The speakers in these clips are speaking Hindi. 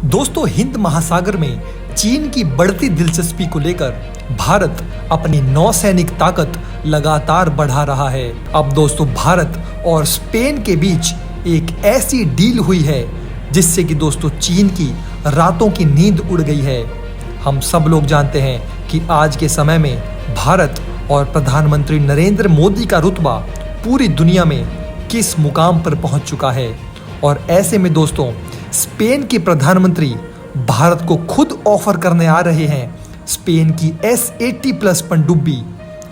दोस्तों, हिंद महासागर में चीन की बढ़ती दिलचस्पी को लेकर भारत अपनी नौसैनिक ताकत लगातार बढ़ा रहा है। अब दोस्तों, भारत और स्पेन के बीच एक ऐसी डील हुई है जिससे कि दोस्तों चीन की रातों की नींद उड़ गई है। हम सब लोग जानते हैं कि आज के समय में भारत और प्रधानमंत्री नरेंद्र मोदी का रुतबा पूरी दुनिया में किस मुकाम पर पहुंच चुका है। और ऐसे में दोस्तों, स्पेन के प्रधानमंत्री भारत को खुद ऑफर करने आ रहे हैं स्पेन की S-80+ पनडुब्बी।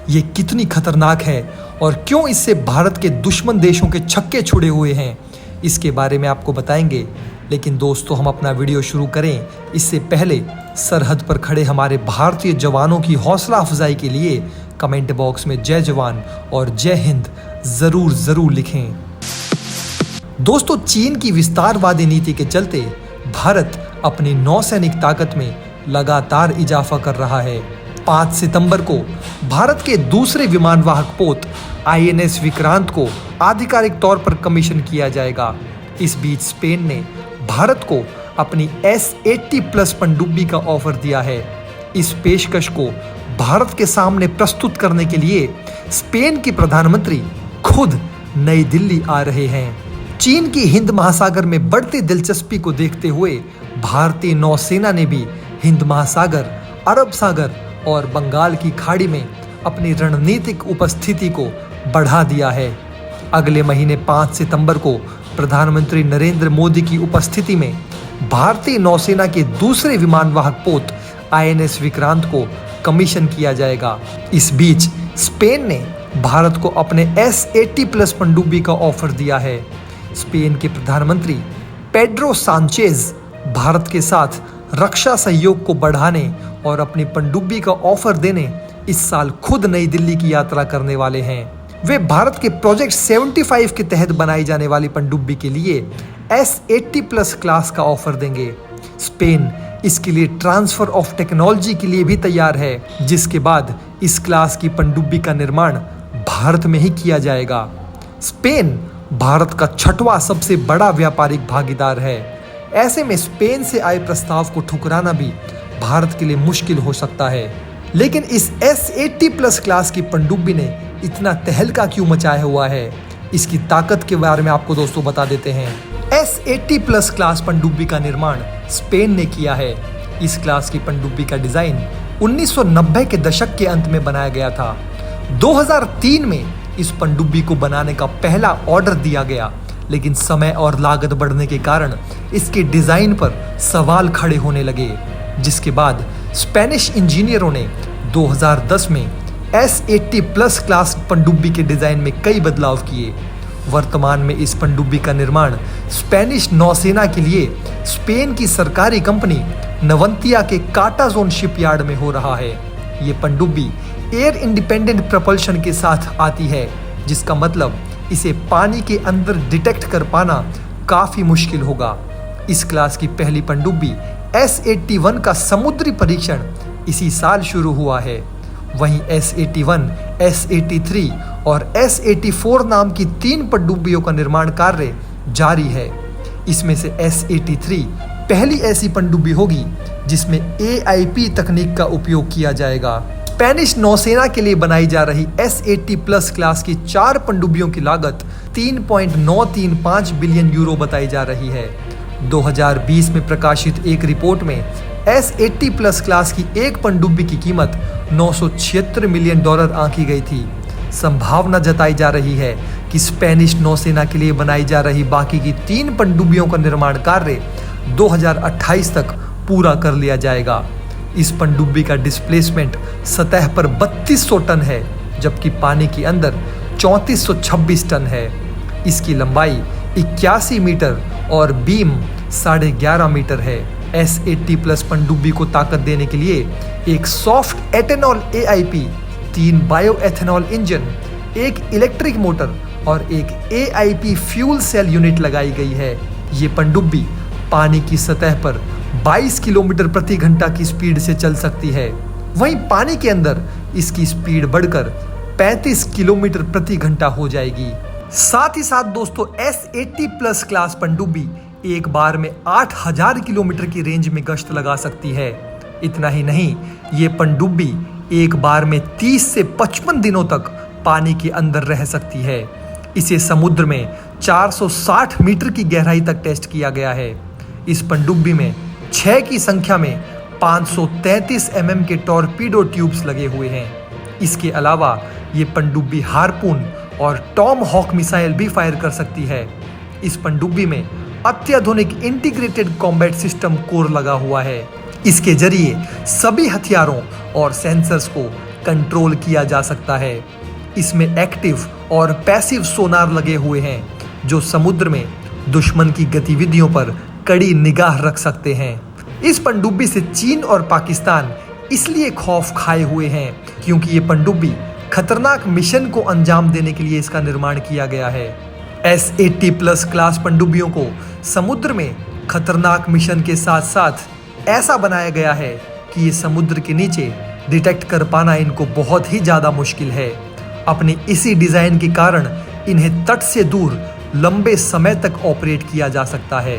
ये कितनी खतरनाक है और क्यों इससे भारत के दुश्मन देशों के छक्के छुड़े हुए हैं, इसके बारे में आपको बताएंगे। लेकिन दोस्तों, हम अपना वीडियो शुरू करें इससे पहले सरहद पर खड़े हमारे भारतीय जवानों की हौसला अफजाई के लिए कमेंट बॉक्स में जय जवान और जय हिंद जरूर लिखें। दोस्तों, चीन की विस्तारवादी नीति के चलते भारत अपनी नौसैनिक ताकत में लगातार इजाफा कर रहा है। 5 सितंबर को भारत के दूसरे विमानवाहक पोत INS विक्रांत को आधिकारिक तौर पर कमीशन किया जाएगा। इस बीच स्पेन ने भारत को अपनी S-80+ पनडुब्बी का ऑफर दिया है। इस पेशकश को भारत के सामने प्रस्तुत करने के लिए स्पेन के प्रधानमंत्री खुद नई दिल्ली आ रहे हैं। चीन की हिंद महासागर में बढ़ती दिलचस्पी को देखते हुए भारतीय नौसेना ने भी हिंद महासागर, अरब सागर और बंगाल की खाड़ी में अपनी रणनीतिक उपस्थिति को बढ़ा दिया है। अगले महीने 5 सितंबर को प्रधानमंत्री नरेंद्र मोदी की उपस्थिति में भारतीय नौसेना के दूसरे विमानवाहक पोत INS विक्रांत को कमीशन किया जाएगा। इस बीच स्पेन ने भारत को अपने S-80+ पनडुब्बी का ऑफर दिया है। स्पेन के प्रधानमंत्री पेड्रो सांचेज भारत के साथ रक्षा सहयोग को बढ़ाने और अपनी पनडुब्बी का ऑफर देने इस साल खुद नई दिल्ली की यात्रा करने वाले हैं। वे भारत के प्रोजेक्ट 75 के तहत बनाई जाने वाली पनडुब्बी के लिए S-80+ क्लास का ऑफर देंगे। स्पेन इसके लिए ट्रांसफर ऑफ टेक्नोलॉजी के लिए भी तैयार है, जिसके बाद इस क्लास की पनडुब्बी का निर्माण भारत में ही किया जाएगा। स्पेन भारत का 6वां सबसे बड़ा व्यापारिक भागीदार है। ऐसे में स्पेन से आए प्रस्ताव को ठुकराना भी भारत के लिए मुश्किल हो सकता है। लेकिन इस S-80+ क्लास की पनडुब्बी ने इतना तहलका क्यों मचाया हुआ है, इसकी ताकत के बारे में आपको दोस्तों बता देते हैं। S-80+ क्लास पनडुब्बी का निर्माण स्पेन ने किया है। इस क्लास की पनडुब्बी का डिजाइन 1990 के दशक के अंत में बनाया गया था। 2003 में इस पनडुब्बी को बनाने का पहला ऑर्डर दिया गया, लेकिन समय और लागत बढ़ने के कारण इसके डिजाइन पर सवाल खड़े होने लगे, जिसके बाद स्पेनिश इंजीनियरों ने 2010 में S-80+ क्लास पनडुब्बी के डिजाइन में कई बदलाव किए। वर्तमान में इस पनडुब्बी का निर्माण स्पेनिश नौसेना के लिए स्पेन की सरकारी कंपनी नवंतिया के काटाजोन शिपयार्ड में हो रहा है। ये पनडुब्बी एयर इंडिपेंडेंट प्रपल्शन के साथ आती है, जिसका मतलब इसे पानी के अंदर डिटेक्ट कर पाना काफी मुश्किल होगा। इस क्लास की पहली पनडुब्बी S-81 का समुद्री परीक्षण इसी साल शुरू हुआ है। वहीं S-81, S-83 और S-84 नाम की 3 पनडुब्बियों का निर्माण कार्य जारी है। इसमें से S-83 पहली ऐसी पनडुब्बी होगी जिसमें AIP तकनीक का उपयोग किया जाएगा। स्पेनिश नौसेना के लिए बनाई जा रही S-80+ क्लास की 4 पनडुब्बियों की लागत 3.935 बिलियन यूरो बताई जा रही है। 2020 में प्रकाशित एक रिपोर्ट में S-80+ क्लास की एक पनडुब्बी की कीमत $976 मिलियन आंकी गई थी। संभावना जताई जा रही है कि स्पेनिश नौसेना के लिए बनाई जा रही बाकी की 3 पनडुब्बियों का निर्माण कार्य 2028 तक पूरा कर लिया जाएगा। इस पनडुब्बी का डिस्प्लेसमेंट सतह पर 3200 टन है, जबकि पानी के अंदर 3426 टन है। इसकी लंबाई 81 मीटर और बीम 11.5 मीटर है। S-80+ पनडुब्बी को ताकत देने के लिए एक soft ethanol AIP, 3 bio ethanol engine, एक इलेक्ट्रिक मोटर और एक AIP फ्यूल सेल यूनिट लगाई गई है। ये पनडुब्बी पानी की सतह पर 22 किलोमीटर प्रति घंटा की स्पीड से चल सकती है। वहीं पानी के अंदर इसकी स्पीड बढ़कर 35 किलोमीटर प्रति घंटा हो जाएगी। साथ ही साथ दोस्तों S-80+ क्लास पनडुब्बी एक बार में 8000 किलोमीटर की रेंज में गश्त लगा सकती है। इतना ही नहीं, ये पनडुब्बी एक बार में 30 से 55 दिनों तक पानी के अंदर रह सकती है। इसे समुद्र में 460 मीटर की गहराई तक टेस्ट किया गया है। इस पनडुब्बी में 6 की संख्या में 533 mm के टॉर्पीडो ट्यूब्स लगे हुए हैं। इसके अलावा ये पनडुब्बी हार्पून और टॉम हॉक मिसाइल भी फायर कर सकती है। इस पनडुब्बी में अत्याधुनिक इंटीग्रेटेड कॉम्बैट सिस्टम कोर लगा हुआ है। इसके जरिए सभी हथियारों और सेंसर्स को कंट्रोल किया जा सकता है। इसमें एक्टिव और पैसिव सोनार लगे हुए हैं जो समुद्र में दुश्मन की गतिविधियों पर कड़ी निगाह रख सकते हैं। इस पनडुब्बी से चीन और पाकिस्तान इसलिए खौफ खाए हुए हैं क्योंकि ये पनडुब्बी खतरनाक मिशन को अंजाम देने के लिए इसका निर्माण किया गया है। S-80+ क्लास पनडुब्बियों को समुद्र में खतरनाक मिशन के साथ साथ ऐसा बनाया गया है कि ये समुद्र के नीचे डिटेक्ट कर पाना इनको बहुत ही ज़्यादा मुश्किल है। अपने इसी डिज़ाइन के कारण इन्हें तट से दूर लंबे समय तक ऑपरेट किया जा सकता है।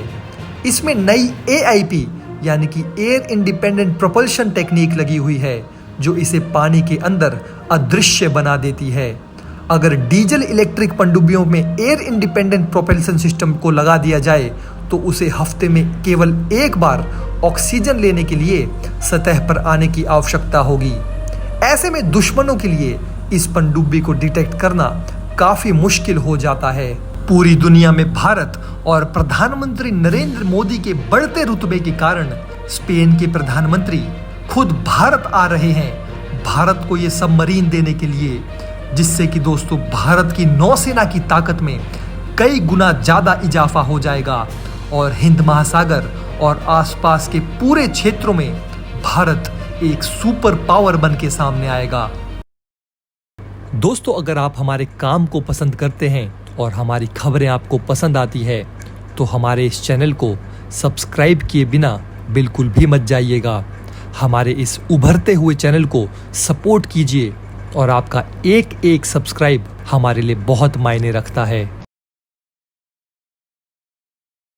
इसमें नई AIP यानी कि एयर इंडिपेंडेंट प्रोपल्शन टेक्निक लगी हुई है जो इसे पानी के अंदर अदृश्य बना देती है। अगर डीजल इलेक्ट्रिक पनडुब्बियों में एयर इंडिपेंडेंट प्रोपल्शन सिस्टम को लगा दिया जाए तो उसे हफ्ते में केवल एक बार ऑक्सीजन लेने के लिए सतह पर आने की आवश्यकता होगी। ऐसे में दुश्मनों के लिए इस पनडुब्बी को डिटेक्ट करना काफी मुश्किल हो जाता है। पूरी दुनिया में भारत और प्रधानमंत्री नरेंद्र मोदी के बढ़ते रुतबे के कारण स्पेन के प्रधानमंत्री खुद भारत आ रहे हैं भारत को ये सबमरीन देने के लिए, जिससे कि दोस्तों भारत की नौसेना की ताकत में कई गुना ज्यादा इजाफा हो जाएगा और हिंद महासागर और आसपास के पूरे क्षेत्रों में भारत एक सुपर पावर बन के सामने आएगा। दोस्तों, अगर आप हमारे काम को पसंद करते हैं और हमारी खबरें आपको पसंद आती है तो हमारे इस चैनल को सब्सक्राइब किए बिना बिल्कुल भी मत जाइएगा। हमारे इस उभरते हुए चैनल को सपोर्ट कीजिए और आपका एक एक सब्सक्राइब हमारे लिए बहुत मायने रखता है।